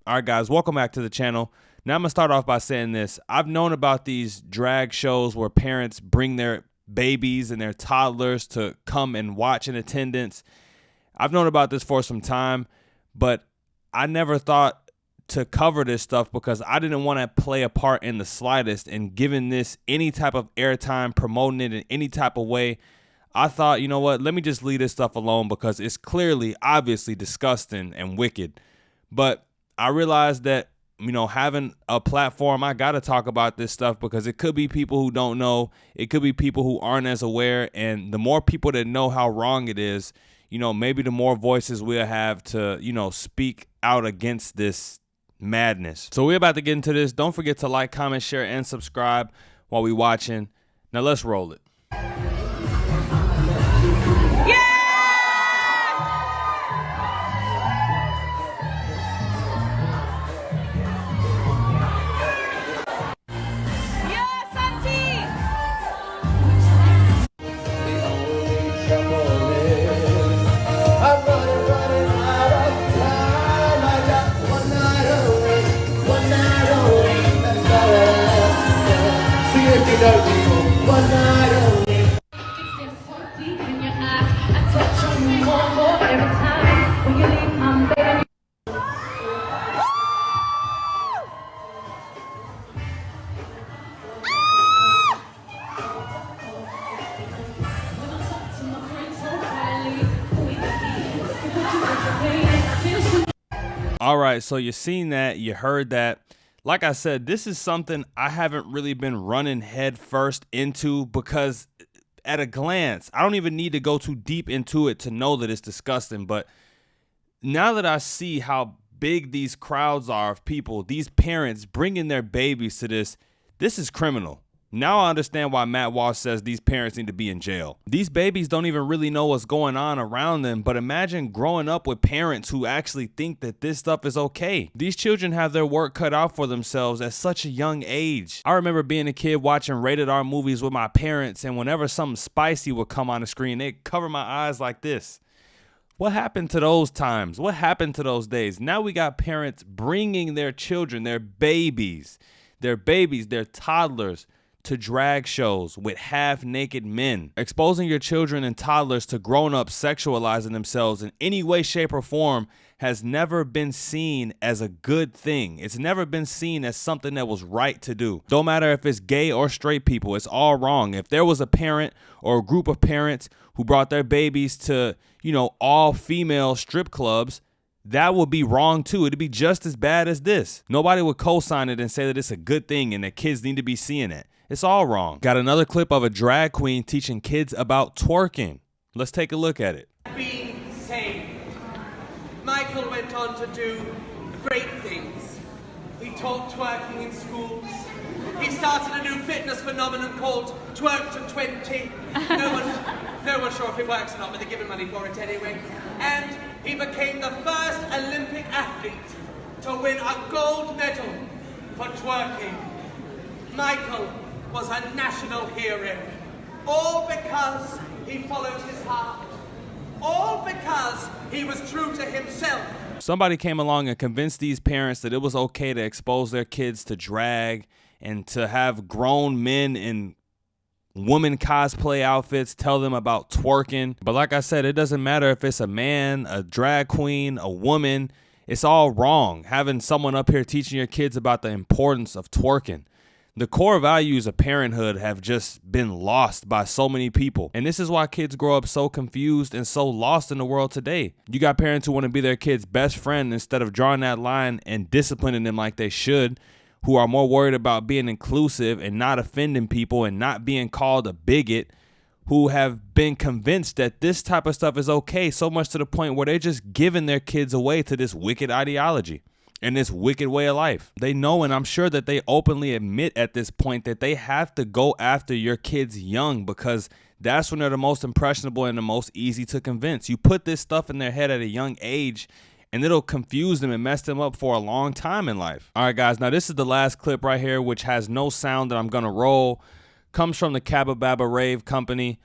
All right, guys, welcome back to the channel. Now I'm going to start off by saying this. I've known about these drag shows where parents bring their babies and their toddlers to come and watch in attendance. I've known about this for some time, but I never thought to cover this stuff because I didn't want to play a part in the slightest in giving this any type of airtime, promoting it in any type of way. I thought, you know what, let me just leave this stuff alone because it's clearly, obviously disgusting and wicked. But I realized that, you know, having a platform, I got to talk about this stuff because it could be people who don't know. It could be people who aren't as aware. And the more people that know how wrong it is, you know, maybe the more voices we'll have to, you know, speak out against this madness. So we're about to get into this. Don't forget to like, comment, share, and subscribe while we watching. Now let's roll it. All right, so you seen that, you heard that. Like I said, this is something I haven't really been running head first into because at a glance, I don't even need to go too deep into it to know that it's disgusting. But now that I see how big these crowds are of people, these parents bringing their babies to this is criminal. Now I understand why Matt Walsh says these parents need to be in jail. These babies don't even really know what's going on around them, but imagine growing up with parents who actually think that this stuff is okay. These children have their work cut out for themselves at such a young age. I remember being a kid watching rated R movies with my parents, and whenever something spicy would come on the screen, they'd cover my eyes like this. What happened to those times? What happened to those days? Now we got parents bringing their children, their babies, their toddlers, to drag shows with half-naked men. Exposing your children and toddlers to grown-ups sexualizing themselves in any way, shape, or form has never been seen as a good thing. It's never been seen as something that was right to do. Don't matter if it's gay or straight people, it's all wrong. If there was a parent or a group of parents who brought their babies to, you know, all-female strip clubs, that would be wrong too. It'd be just as bad as this. Nobody would co-sign it and say that it's a good thing and that kids need to be seeing it. It's all wrong. Got another clip of a drag queen teaching kids about twerking. Let's take a look at it. Being saved. Michael went on to do great things. He taught twerking in schools. He started a new fitness phenomenon called Twerk to 20. No one's sure if it works or not, but they're giving money for it anyway. And he became the first Olympic athlete to win a gold medal for twerking. Michael was a national hero, all because he followed his heart, all because he was true to himself. Somebody came along and convinced these parents that it was okay to expose their kids to drag and to have grown men in woman cosplay outfits tell them about twerking. But like I said, it doesn't matter if it's a man, a drag queen, a woman, it's all wrong. Having someone up here teaching your kids about the importance of twerking. The core values of parenthood have just been lost by so many people. And this is why kids grow up so confused and so lost in the world today. You got parents who want to be their kids' best friend instead of drawing that line and disciplining them like they should, who are more worried about being inclusive and not offending people and not being called a bigot, who have been convinced that this type of stuff is okay, so much to the point where they're just giving their kids away to this wicked ideology and this wicked way of life. They know, and I'm sure that they openly admit at this point, that they have to go after your kids young because that's when they're the most impressionable and the most easy to convince. You put this stuff in their head at a young age and it'll confuse them and mess them up for a long time in life. All right, guys, now this is the last clip right here, which has no sound that I'm gonna roll. Comes from the Cabba Baba Rave company.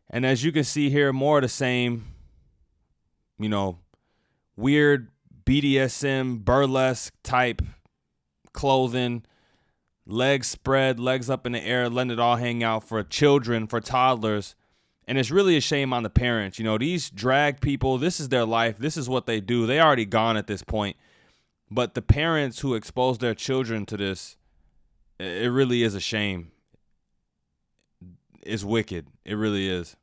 And as you can see here, more of the same, you know, weird BDSM, burlesque type clothing, legs spread, legs up in the air, letting it all hang out for children, for toddlers. And it's really a shame on the parents. You know, these drag people, this is their life. This is what they do. They already gone at this point. But the parents who expose their children to this, it really is a shame. It's wicked. It really is.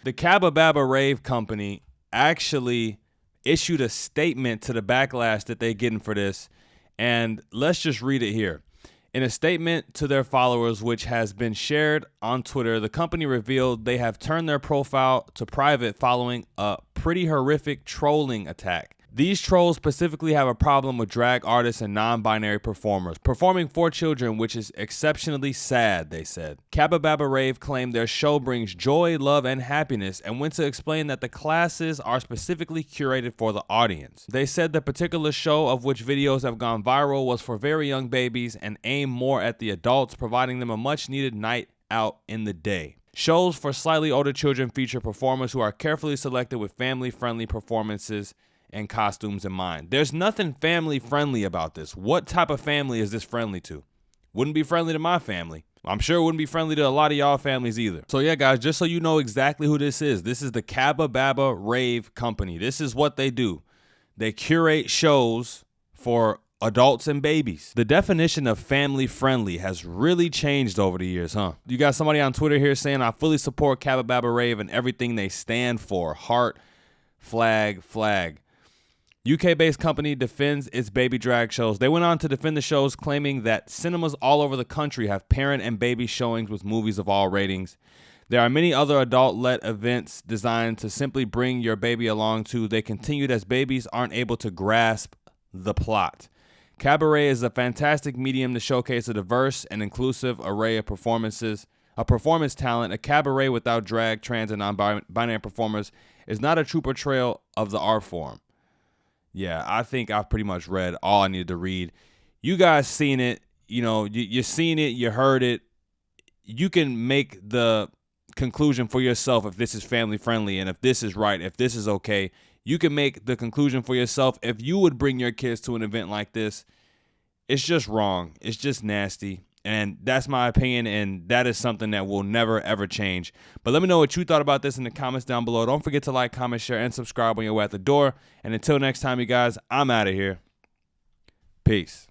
The Cabba Babba Rave Company actually issued a statement to the backlash that they're getting for this. And let's just read it here. In a statement to their followers, which has been shared on Twitter, the company revealed they have turned their profile to private following a pretty horrific trolling attack. These trolls specifically have a problem with drag artists and non-binary performers performing for children, which is exceptionally sad, they said. Cabba Babba Rave claimed their show brings joy, love, and happiness, and went to explain that the classes are specifically curated for the audience. They said the particular show, of which videos have gone viral, was for very young babies and aimed more at the adults, providing them a much-needed night out in the day. Shows for slightly older children feature performers who are carefully selected with family-friendly performances and costumes in mind. There's nothing family friendly about this. What type of family is this friendly to? Wouldn't be friendly to my family. I'm sure it wouldn't be friendly to a lot of y'all families either. So yeah, guys, just so you know exactly who this is the Cabba Babba Rave Company. This is what they do. They curate shows for adults and babies. The definition of family friendly has really changed over the years, huh? You got somebody on Twitter here saying, I fully support Cabba Babba Rave and everything they stand for. Heart, flag, flag. UK-based company defends its baby drag shows. They went on to defend the shows, claiming that cinemas all over the country have parent and baby showings with movies of all ratings. There are many other adult-led events designed to simply bring your baby along too. They continued as babies aren't able to grasp the plot. Cabaret is a fantastic medium to showcase a diverse and inclusive array of performances. A performance talent, a cabaret without drag, trans, and non-binary performers is not a true portrayal of the art form. Yeah, I think I've pretty much read all I needed to read. You guys seen it. You know, you've seen it. You heard it. You can make the conclusion for yourself if this is family friendly and if this is right, if this is okay. You can make the conclusion for yourself if you would bring your kids to an event like this. It's just wrong. It's just nasty. And that's my opinion, and that is something that will never, ever change. But let me know what you thought about this in the comments down below. Don't forget to like, comment, share, and subscribe when you're at the door. And until next time, you guys, I'm out of here. Peace.